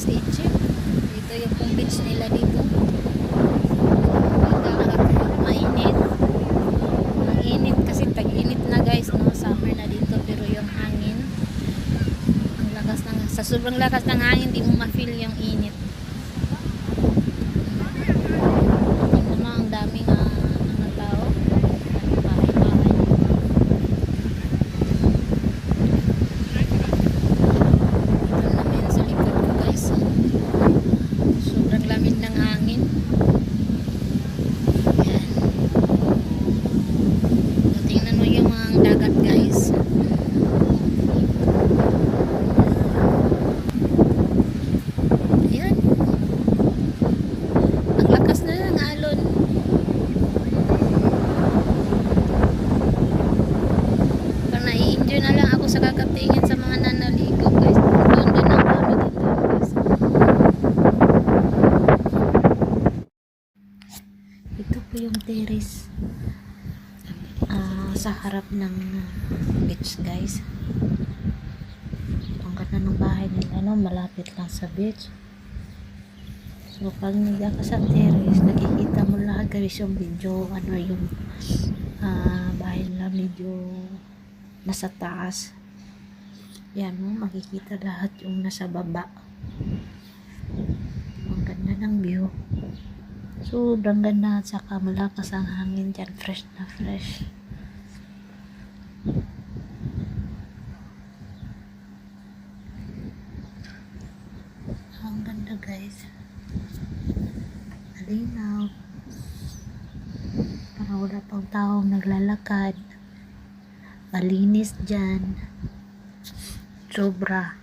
sa Egypt. Dito yung pong beach nila dito. Mainit. Ang init kasi tag-init na guys, no? Summer na dito pero yung hangin, ang lakas ng, sa sobrang lakas ng hangin, di mo ma-feel yung init. Tingnan mo ang daming mga tao. Bahay-bahay. Ito namin sa likod ko guys. Sobrang lamig ng hangin. Ayan. So, tingnan mo yung mga dagat guys. Ayan. Ang lakas na ng alon. Parang nai-enjoy na lang ako sa kakatingin sa mga nanaligo guys. Doon din ang kami dito guys. Ito po yung terrace sa harap ng beach guys. Ang ganda ng bahay nila, no? Malapit lang sa beach. So pag nandyan ka sa terrace, nakikita mo lahat guys yung video, yung bahay nila medyo nasa taas. Yan, no? Makikita lahat yung nasa baba. Ang ganda ng view. Sobrang ganda at saka malakas ang hangin dyan. Fresh na fresh. Ang ganda guys. Malinaw. Parang wala pang taong naglalakad. Malinis dyan. Sobra.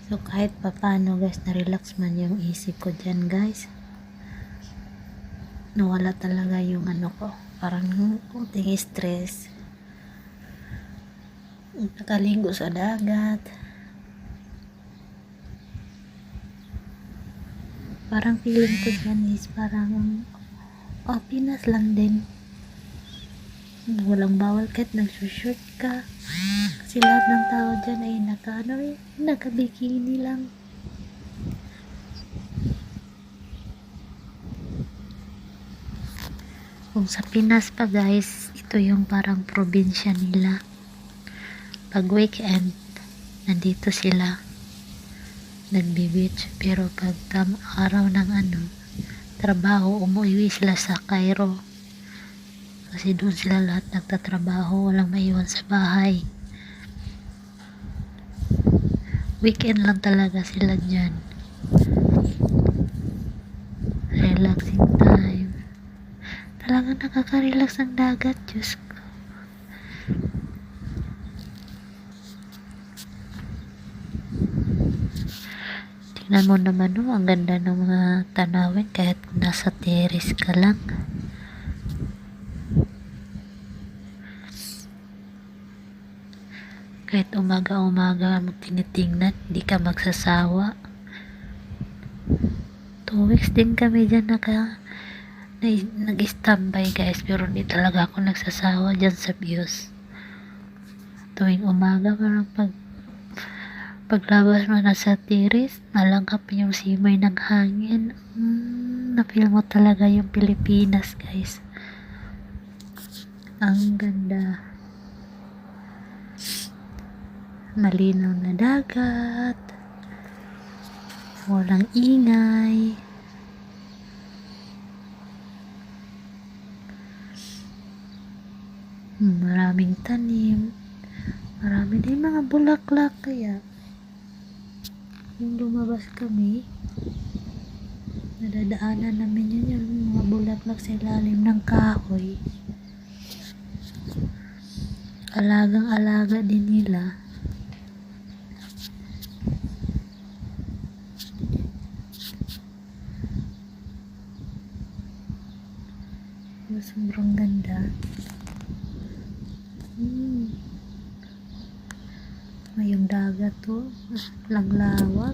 So kahit papano guys, na-relax man yung isip ko dyan guys. Nawala talaga yung ko. Parang kunting stress. Nakaligo sa dagat. Parang feeling ko dyan is parang Pinas lang din. Walang bawal kahit nagsushort ka. Kasi lahat ng tao dyan ay naka-bikini lang. Kung sa Pinas pa guys, ito yung parang probinsya nila. Pag weekend, nandito sila nagbi-beach. Pero pag araw ng trabaho, umuwi sila sa Cairo. Kasi doon sila lahat nagtatrabaho, walang maiwan sa bahay. Weekend lang talaga sila dyan. Relaxing time. Talagang nakaka-relax ang dagat, Diyos ko. Tingnan mo naman, no? Ang ganda ng mga tanawin kahit nasa terrace ka lang. Kahit umaga-umaga mo tinitingnan, hindi ka magsasawa. 2 weeks din kami dyan nag-standby guys, pero hindi talaga ako nagsasawa dyan sa views. Tuwing umaga, parang paglabas mo na sa terrace, malangkap yung simoy ng hangin. Na-feel mo talaga yung Pilipinas guys. Ang ganda. Malinaw na dagat. Walang ingay. Maraming tanim. Marami din mga bulaklak kaya yung lumabas kami, nadadaanan namin yung mga bulaklak sa ilalim ng kahoy. Alagang-alaga din nila. Sobrang ganda. Ngayong dagat to, langlawak.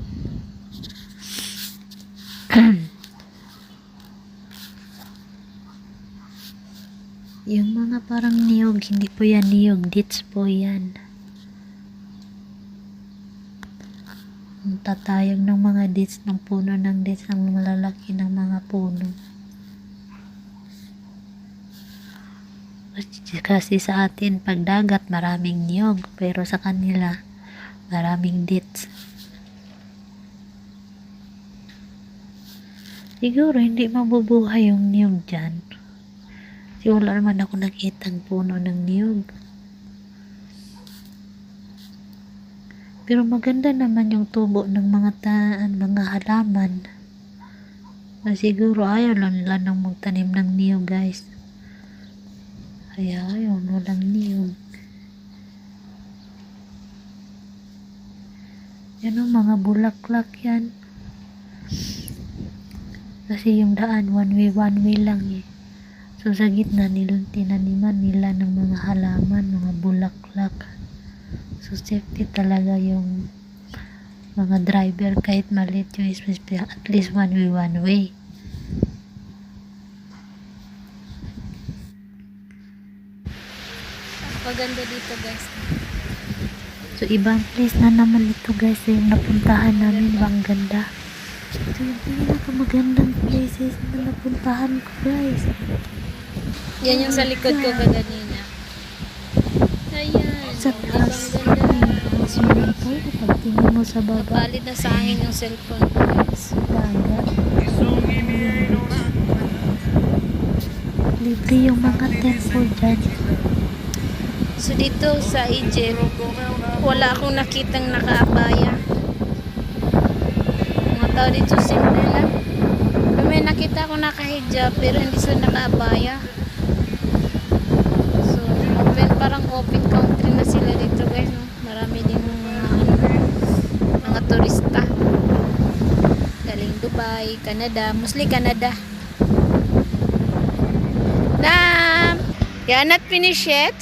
Yung mga parang niyog, hindi po yan niyog, dates po yan. tatayog ng mga dates ng puno ng dates ng malalaki ng mga puno. Kasi sa atin pag dagat maraming niyog, pero sa kanila maraming dates. Siguro hindi mabubuhay yung niyog dyan. Kasi wala naman ako nakitang puno ng niyog. Pero maganda naman yung tubo ng mga halaman. Na siguro ayaw lang nila nang magtanim ng niyog, guys. Kaya ayaw, walang niyog. Yan ang mga bulaklak yan. Kasi yung daan, one way lang eh. So sa gitna nilang tinaniman nila ng mga halaman, mga bulaklak. So safety talaga yung mga driver kahit maliit yung space, at least one way. Maganda dito, guys. So ibang place na naman ito, guys, yung napuntahan namin. Ang ganda. Ito yung pinakamagandang places na napuntahan ko, guys. Yan yung sa likod ko kanina. Ayan. Sa taas. Ang ganda. Swimming pool. Pagtingin mo sa baba. Napalid na sa hangin yung cellphone ko, guys. Dagat. Libre yung mga temple dyan. So dito sa Egypt, wala akong nakitang nakaabaya. Mga tao dito simple lang. May nakita akong nakahijab pero hindi sila nakaabaya. So parang open country na sila dito, guys, no? Marami din mga turista. Galing Dubai, Canada, mostly Canada. You are not finished yet?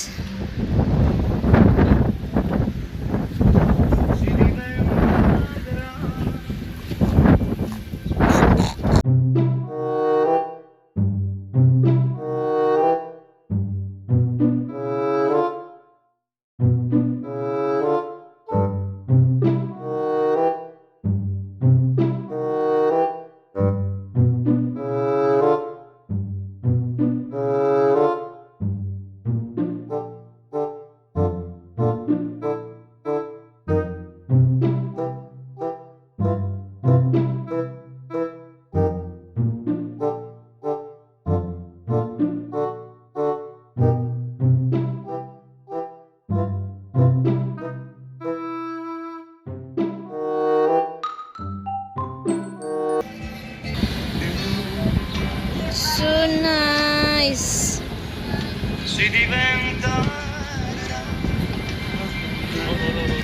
So nice.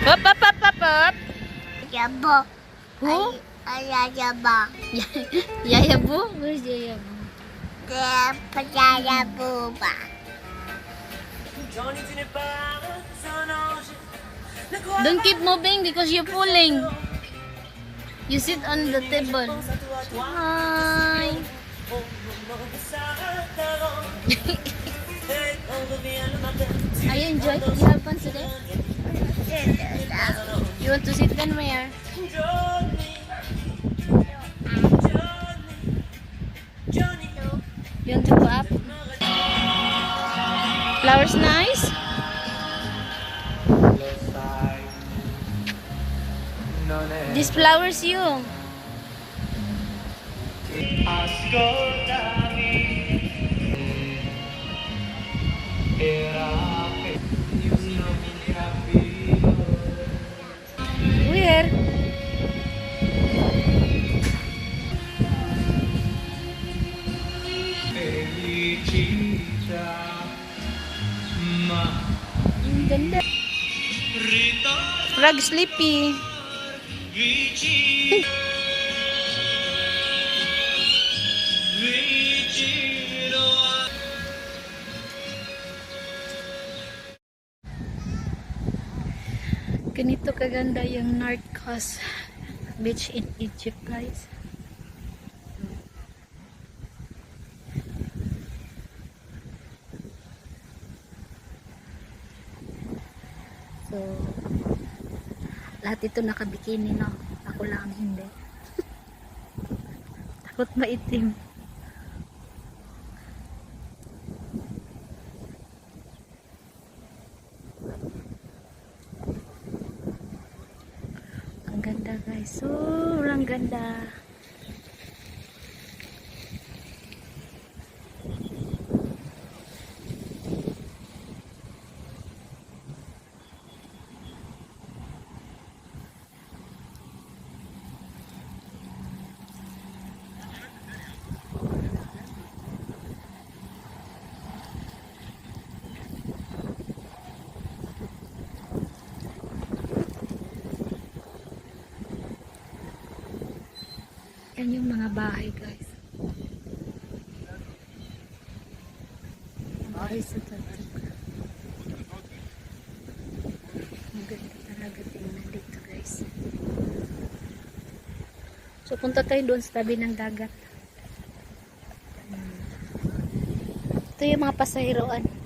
Hop, hop, hop, hop, hop. Yabo. Who? Ay, yabo. Yayabo? Where's Yayabo? Yabo ba? Don't keep moving because you're pulling. You sit on the table. Hi. Are you enjoying? You have fun today? You want to sit then where? You want to go up? Flowers nice? This flowers you. Where? Ang ganda. Frog sleepy. Ganito kaganda yung Narcos Beach in Egypt, guys. So lahat ito nakabikini, no? Ako lang hindi. Takot maitim. Ang ganda guys. Sobrang ganda. Yan yung mga bahay guys. Bahay sa tatak. Maganda talaga tingnan dito guys. So punta tayo doon sa tabi ng dagat. Ito yung mga pasahiroan.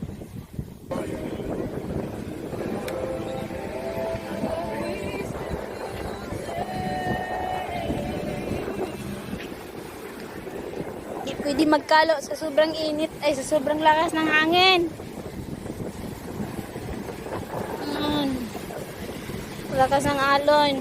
Pwede magkalo sa sobrang init ay sa sobrang lakas ng hangin. Lakas ng alon.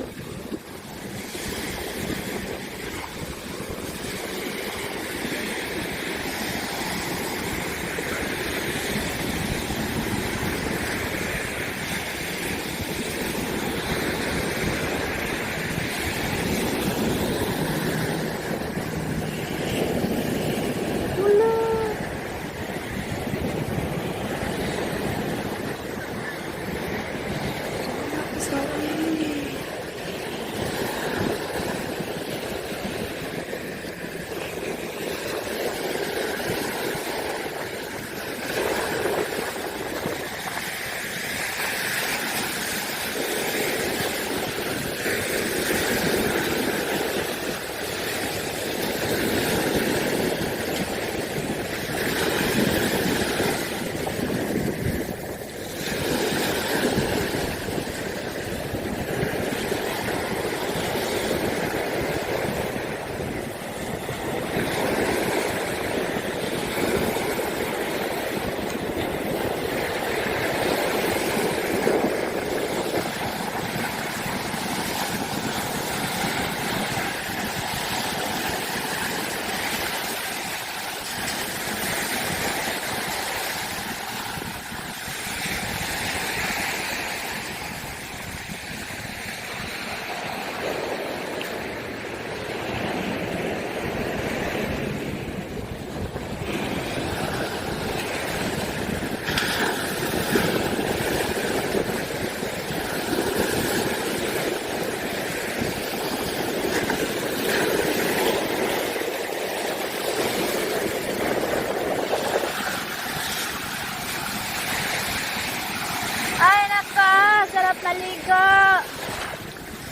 Maligo!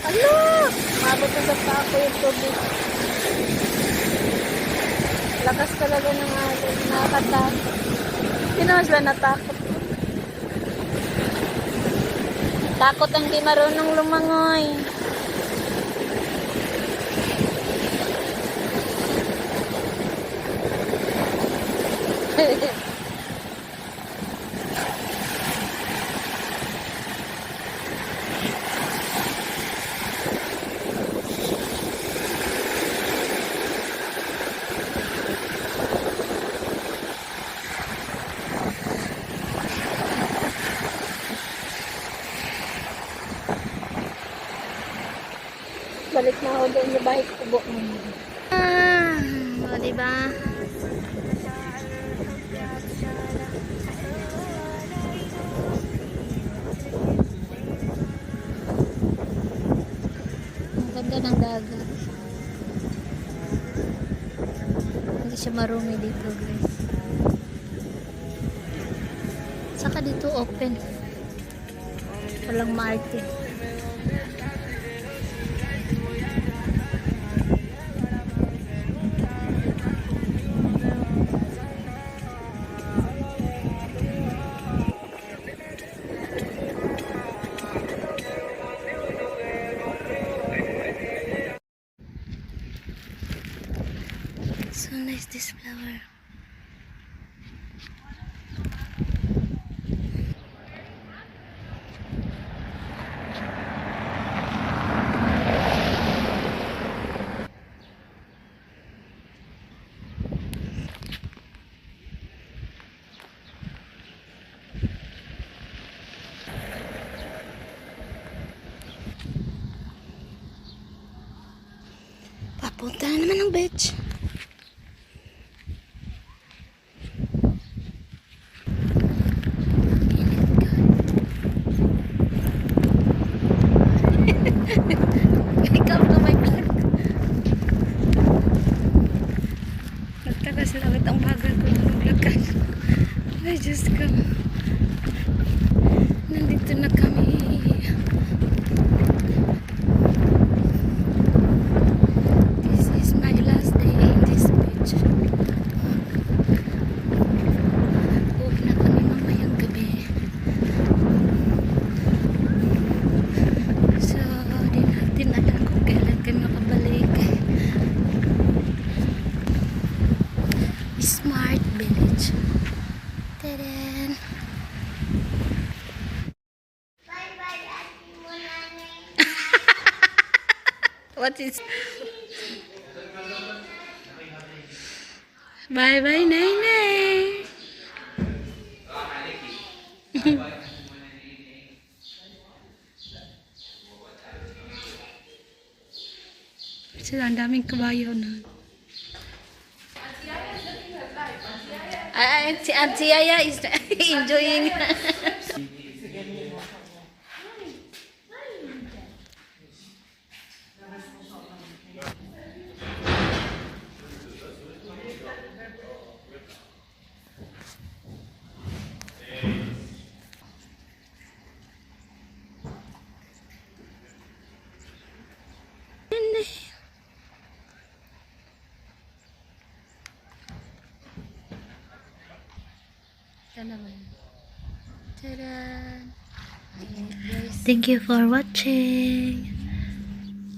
Ano? Mabot na sa ako yung tubig. Lakas talaga ng alon. Nakakatakot. Hindi naman sila natakot. Takot ang di marunong lumangoy. Balik na ako doon sa bahay kubo. O diba? Ang ganda ng dagat. Hindi siya marumi dito guys. Saka dito open. Walang maarte. So nice this flower. Papunta na naman ng beach. Welcome to my vlog. Nagtakas na agad ang bagal ko na maglagan. Ay, Diyos ko. Nandito na kami. This is my last day in this beach. Uwi na kami mamayang gabi. So, di natin alam kung kailan kami makabalik. Smart Village. Tadaan! Bye-bye, Ate Monane. What is... Bye bye, Nainay! Sila, ang daming kabayo na. Si Auntie Yaya is enjoying. Ito naman. Tada! Ayan, guys. Thank you for watching.